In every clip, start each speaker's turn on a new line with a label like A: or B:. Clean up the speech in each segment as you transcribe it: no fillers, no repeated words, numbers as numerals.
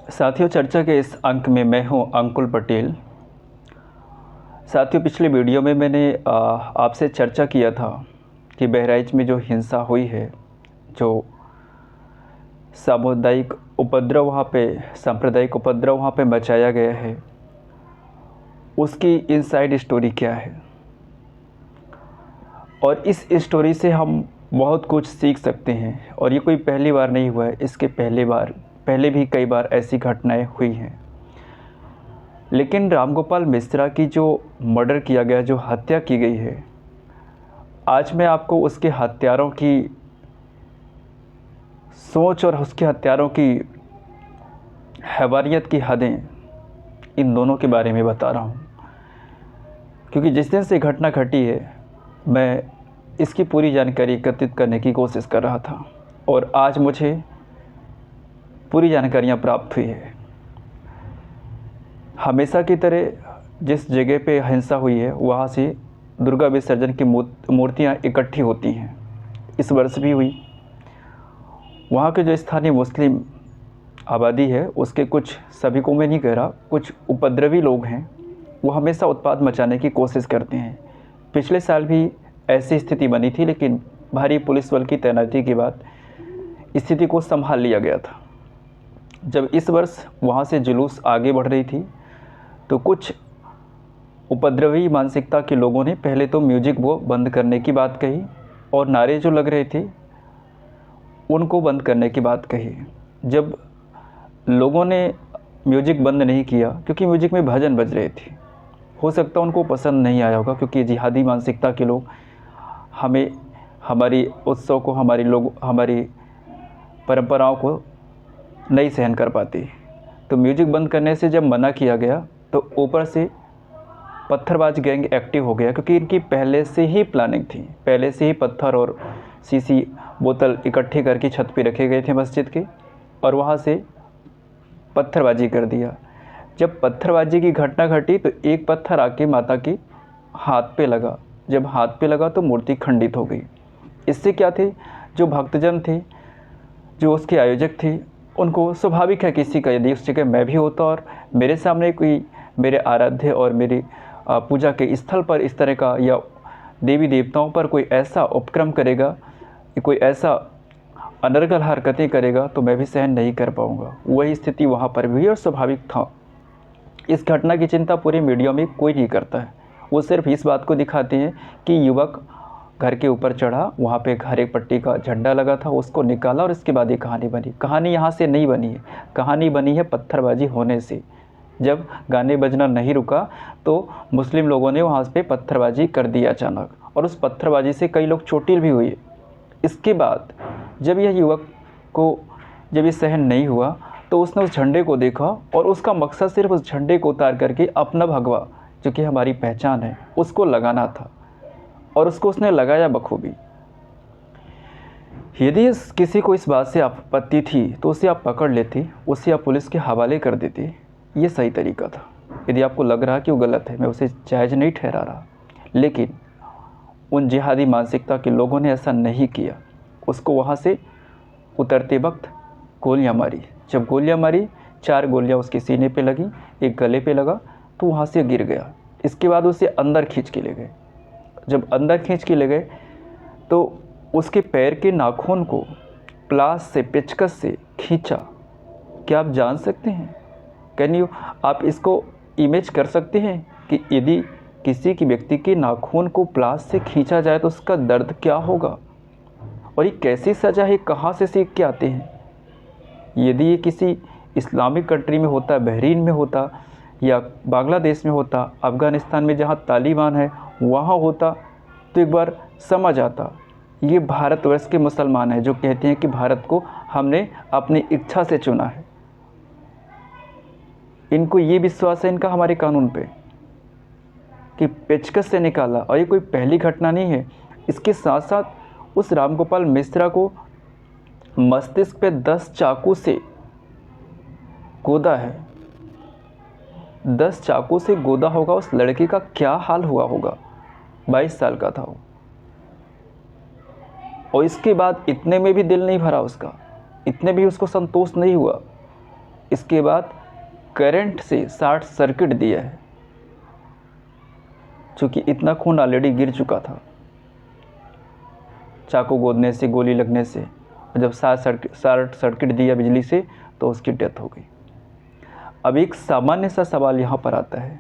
A: साथियों, चर्चा के इस अंक में मैं हूं अंकुल पटेल। साथियों, पिछले वीडियो में मैंने आपसे चर्चा किया था कि बहराइच में जो हिंसा हुई है, जो सामुदायिक उपद्रव वहाँ पे सांप्रदायिक उपद्रव वहाँ पे मचाया गया है, उसकी इनसाइड स्टोरी क्या है। और इस स्टोरी से हम बहुत कुछ सीख सकते हैं। और ये कोई पहली बार नहीं हुआ है, इसके पहले भी कई बार ऐसी घटनाएं हुई हैं। लेकिन रामगोपाल मिश्रा की जो मर्डर किया गया, जो हत्या की गई है, आज मैं आपको उसके हत्यारों की सोच और उसके हत्यारों की हैवानियत की हदें, इन दोनों के बारे में बता रहा हूँ। क्योंकि जिस दिन से घटना घटी है, मैं इसकी पूरी जानकारी एकत्रित करने की कोशिश कर रहा था और आज मुझे पूरी जानकारियाँ प्राप्त हुई है। हमेशा की तरह जिस जगह पे हिंसा हुई है, वहाँ से दुर्गा विसर्जन की मूर्तियाँ इकट्ठी होती हैं। इस वर्ष भी हुई। वहाँ के जो स्थानीय मुस्लिम आबादी है, उसके कुछ, सभी को मैं नहीं कह रहा, कुछ उपद्रवी लोग हैं, वो हमेशा उत्पात मचाने की कोशिश करते हैं। पिछले साल भी ऐसी स्थिति बनी थी, लेकिन भारी पुलिस बल की तैनाती के बाद स्थिति को संभाल लिया गया था। जब इस वर्ष वहाँ से जुलूस आगे बढ़ रही थी, तो कुछ उपद्रवी मानसिकता के लोगों ने पहले तो म्यूजिक वो बंद करने की बात कही और नारे जो लग रहे थे उनको बंद करने की बात कही। जब लोगों ने म्यूजिक बंद नहीं किया, क्योंकि म्यूजिक में भजन बज रहे थे, हो सकता है उनको पसंद नहीं आया होगा, क्योंकि जिहादी मानसिकता के लोग हमें, हमारी उत्सव को, हमारी परंपराओं को नहीं सहन कर पाती। तो म्यूजिक बंद करने से जब मना किया गया, तो ऊपर से पत्थरबाज गैंग एक्टिव हो गया, क्योंकि इनकी पहले से ही प्लानिंग थी। पहले से ही पत्थर और सीसी बोतल इकट्ठे करके छत पे रखे गए थे मस्जिद के, और वहाँ से पत्थरबाजी कर दिया। जब पत्थरबाजी की घटना घटी, तो एक पत्थर आके माता के हाथ पे लगा। जब हाथ पे लगा तो मूर्ति खंडित हो गई। इससे क्या थे, जो भक्तजन थे, जो उसके आयोजक थे, उनको स्वाभाविक है, किसी का यदि उस जगह मैं भी होता और मेरे सामने कोई मेरे आराध्य और मेरी पूजा के स्थल पर इस तरह का, या देवी देवताओं पर कोई ऐसा उपक्रम करेगा, कोई ऐसा अनर्गल हरकतें करेगा, तो मैं भी सहन नहीं कर पाऊँगा। वही स्थिति वहाँ पर भी हुई और स्वाभाविक था। इस घटना की चिंता पूरे मीडिया में कोई नहीं करता है। वो सिर्फ इस बात को दिखाते हैं कि युवक घर के ऊपर चढ़ा, वहाँ पे हरे पट्टी का झंडा लगा था, उसको निकाला और इसके बाद ये कहानी बनी। कहानी यहाँ से नहीं बनी है, कहानी बनी है पत्थरबाजी होने से। जब गाने बजना नहीं रुका, तो मुस्लिम लोगों ने वहाँ पे पत्थरबाजी कर दी अचानक, और उस पत्थरबाजी से कई लोग चोटिल भी हुए। इसके बाद जब यह युवक को, जब ये सहन नहीं हुआ, तो उसने उस झंडे को देखा और उसका मकसद सिर्फ उस झंडे को उतार करके अपना भगवा, जो कि हमारी पहचान है, उसको लगाना था, और उसको उसने लगाया बखूबी। यदि किसी को इस बात से आपत्ति थी, तो उसे आप पकड़ लेते, उसे आप पुलिस के हवाले कर देते। ये सही तरीका था। यदि आपको लग रहा कि वो गलत है, मैं उसे जायज़ नहीं ठहरा रहा, लेकिन उन जिहादी मानसिकता के लोगों ने ऐसा नहीं किया। उसको वहाँ से उतरते वक्त गोलियाँ मारी। जब गोलियाँ मारी, 4 गोलियाँ उसके सीने पे लगी, एक गले पे लगा, तो वहाँ से गिर गया। इसके बाद उसे अंदर खींच के ले गए। जब अंदर खींच के ले गए, तो उसके पैर के नाखून को प्लास से, पेचकस से खींचा। क्या आप जान सकते हैं? कैन यू, आप इसको इमेज कर सकते हैं कि यदि किसी की व्यक्ति के नाखून को प्लास से खींचा जाए तो उसका दर्द क्या होगा? और ये कैसी सज़ा है, कहाँ से सीख के आते हैं? यदि ये किसी इस्लामिक कंट्री में होता, बहरीन में होता, या बांग्लादेश में होता, अफ़गानिस्तान में जहाँ तालिबान है वहाँ होता, तो एक बार समझ आता। ये भारतवर्ष के मुसलमान हैं जो कहते हैं कि भारत को हमने अपनी इच्छा से चुना है। इनको ये विश्वास है इनका हमारे कानून पे कि पेचकस से निकाला। और ये कोई पहली घटना नहीं है। इसके साथ साथ उस रामगोपाल मिश्रा को मस्तिष्क पे 10 चाकू से गोदा है। 10 चाकू से गोदा होगा। उस लड़के का क्या हाल हुआ होगा? 22 साल का था वो। और इसके बाद इतने में भी दिल नहीं भरा उसका, इतने भी उसको संतोष नहीं हुआ। इसके बाद करंट से शॉर्ट सर्किट दिया है, चूँकि इतना खून ऑलरेडी गिर चुका था चाकू गोदने से, गोली लगने से। जब शॉर्ट सर्किट दिया बिजली से तो उसकी डेथ हो गई। अब एक सामान्य सा सवाल यहाँ पर आता है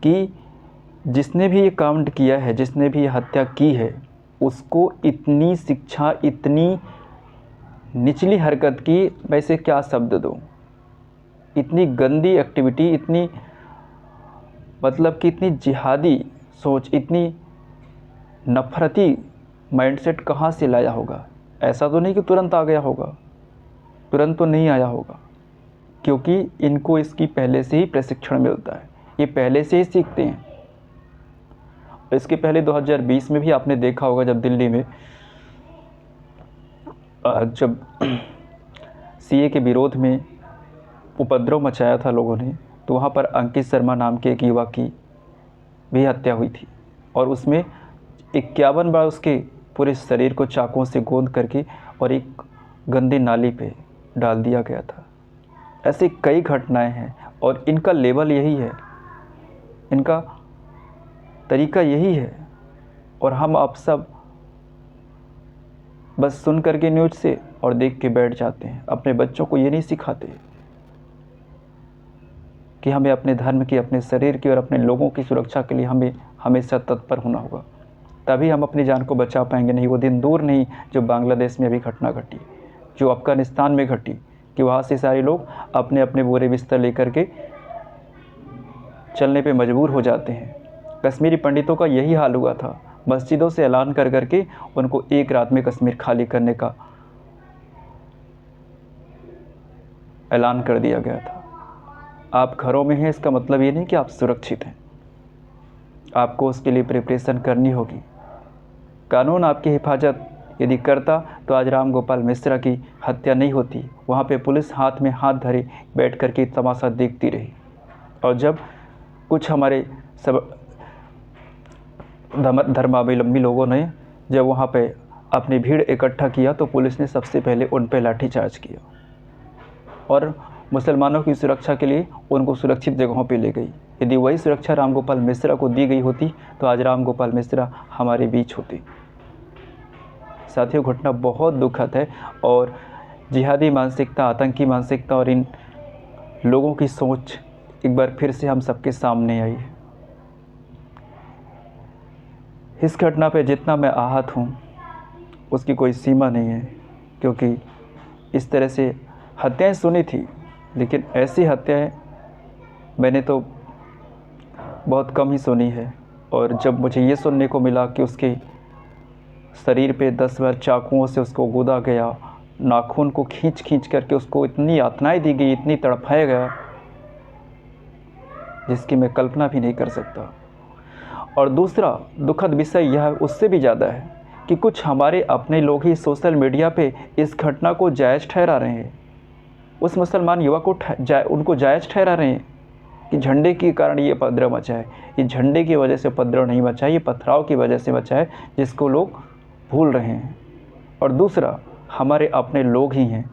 A: कि जिसने भी ये कांड किया है, जिसने भी ये हत्या की है, उसको इतनी शिक्षा, इतनी निचली हरकत की, वैसे क्या शब्द दूँ, इतनी गंदी एक्टिविटी, इतनी मतलब कि इतनी जिहादी सोच, इतनी नफरती माइंडसेट कहाँ से लाया होगा? ऐसा तो नहीं कि तुरंत आ गया होगा, तुरंत तो नहीं आया होगा, क्योंकि इनको इसकी पहले से ही प्रशिक्षण मिलता है, ये पहले से ही सीखते हैं। इसके पहले 2020 में भी आपने देखा होगा, जब दिल्ली में जब सीए के विरोध में उपद्रव मचाया था लोगों ने, तो वहाँ पर अंकित शर्मा नाम के एक युवक की भी हत्या हुई थी, और उसमें 51 बार उसके पूरे शरीर को चाकुओं से गोंद करके और एक गंदी नाली पे डाल दिया गया था। ऐसी कई घटनाएं हैं और इनका लेवल यही है, इनका तरीका यही है, और हम आप सब बस सुन करके न्यूज़ से और देख के बैठ जाते हैं। अपने बच्चों को ये नहीं सिखाते कि हमें अपने धर्म की, अपने शरीर की और अपने लोगों की सुरक्षा के लिए हमें हमेशा तत्पर होना होगा, तभी हम अपनी जान को बचा पाएंगे। नहीं, वो दिन दूर नहीं जो बांग्लादेश में अभी घटना घटी, जो अफ़गानिस्तान में घटी, कि वहाँ से सारे लोग अपने अपने बोरे बिस्तर लेकर के चलने पे मजबूर हो जाते हैं। कश्मीरी पंडितों का यही हाल हुआ था, मस्जिदों से ऐलान कर करके उनको एक रात में कश्मीर खाली करने का ऐलान कर दिया गया था। आप घरों में हैं, इसका मतलब ये नहीं कि आप सुरक्षित हैं, आपको उसके लिए प्रिपरेशन करनी होगी। कानून आपकी हिफाजत यदि करता तो आज राम गोपाल मिश्रा की हत्या नहीं होती। वहाँ पे पुलिस हाथ में हाथ धरे बैठ कर के तमाशा देखती रही, और जब कुछ हमारे सब धर्मावलंबी लोगों ने जब वहाँ पे अपनी भीड़ इकट्ठा किया तो पुलिस ने सबसे पहले उन पे लाठीचार्ज किया और मुसलमानों की सुरक्षा के लिए उनको सुरक्षित जगहों पे ले गई। यदि वही सुरक्षा राम गोपाल मिश्रा को दी गई होती तो आज राम गोपाल मिश्रा हमारे बीच होते। साथियों, घटना बहुत दुखद है और जिहादी मानसिकता, आतंकी मानसिकता और इन लोगों की सोच एक बार फिर से हम सबके सामने आई है। इस घटना पे जितना मैं आहत हूँ उसकी कोई सीमा नहीं है, क्योंकि इस तरह से हत्याएं सुनी थी, लेकिन ऐसी हत्याएं मैंने तो बहुत कम ही सुनी है। और जब मुझे ये सुनने को मिला कि उसके शरीर पे 10 बार चाकुओं से उसको गोदा गया, नाखून को खींच खींच करके उसको इतनी यातनाएं दी गई, इतनी तड़पाया गया, जिसकी मैं कल्पना भी नहीं कर सकता। और दूसरा दुखद विषय यह उससे भी ज़्यादा है कि कुछ हमारे अपने लोग ही सोशल मीडिया पे इस घटना को जायज़ ठहरा रहे हैं। उस मुसलमान युवक को उनको जायज़ ठहरा रहे हैं कि झंडे के कारण ये उपद्रव मचा है। ये झंडे की वजह से उपद्रव नहीं मचा है, ये पथराव की वजह से मचा है, जिसको लोग भूल रहे हैं। और दूसरा, हमारे अपने लोग ही हैं,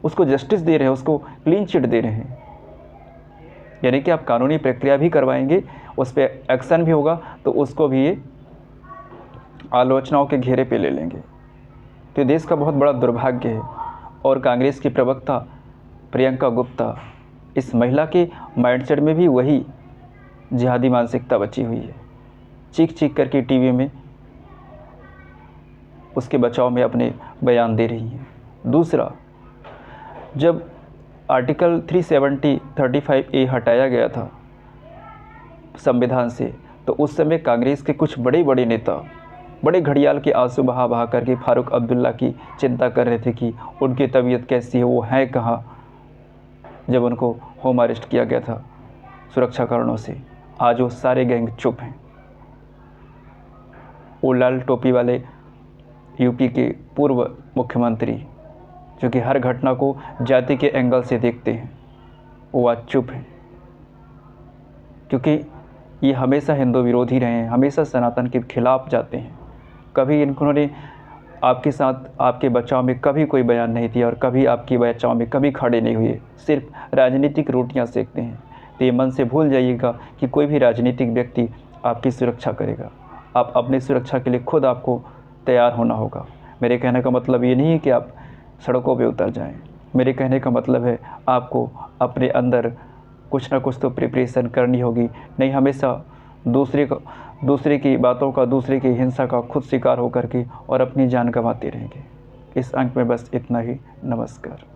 A: उसको जस्टिस दे रहे हैं, उसको क्लीन चिट दे रहे हैं। यानी कि आप कानूनी प्रक्रिया भी करवाएंगे, उस पर एक्शन भी होगा, तो उसको भी ये आलोचनाओं के घेरे पे ले लेंगे। तो देश का बहुत बड़ा दुर्भाग्य है। और कांग्रेस की प्रवक्ता प्रियंका गुप्ता, इस महिला के माइंडसेट में भी वही जिहादी मानसिकता बची हुई है। चीख चीख करके टीवी में उसके बचाव में अपने बयान दे रही हैं। दूसरा, जब आर्टिकल 370-35A हटाया गया था संविधान से, तो उस समय कांग्रेस के कुछ बड़े बड़े नेता बड़े घड़ियाल के आंसू बहा बहा करके फारूक अब्दुल्ला की चिंता कर रहे थे कि उनकी तबीयत कैसी है, वो हैं कहाँ, जब उनको होम अरेस्ट किया गया था सुरक्षा कारणों से। आज वो सारे गैंग चुप हैं। वो लाल टोपी वाले यूपी के पूर्व मुख्यमंत्री, जो कि हर घटना को जाति के एंगल से देखते हैं, वो आज चुप हैं, क्योंकि ये हमेशा हिंदू विरोधी रहे हैं, हमेशा सनातन के खिलाफ जाते हैं। कभी इन्होंने आपके साथ आपके बचाव में कभी कोई बयान नहीं दिया और कभी आपके बचाव में कभी खड़े नहीं हुए, सिर्फ राजनीतिक रोटियां सेकते हैं। तो ये मन से भूल जाइएगा कि कोई भी राजनीतिक व्यक्ति आपकी सुरक्षा करेगा। आप अपनी सुरक्षा के लिए खुद आपको तैयार होना होगा। मेरे कहने का मतलब ये नहीं है कि आप सड़कों पे उतर जाएं। मेरे कहने का मतलब है आपको अपने अंदर कुछ ना कुछ तो प्रिपरेशन करनी होगी, नहीं हमेशा दूसरे की बातों का, दूसरे की हिंसा का खुद शिकार होकर के और अपनी जान गंवाते रहेंगे। इस अंक में बस इतना ही। नमस्कार।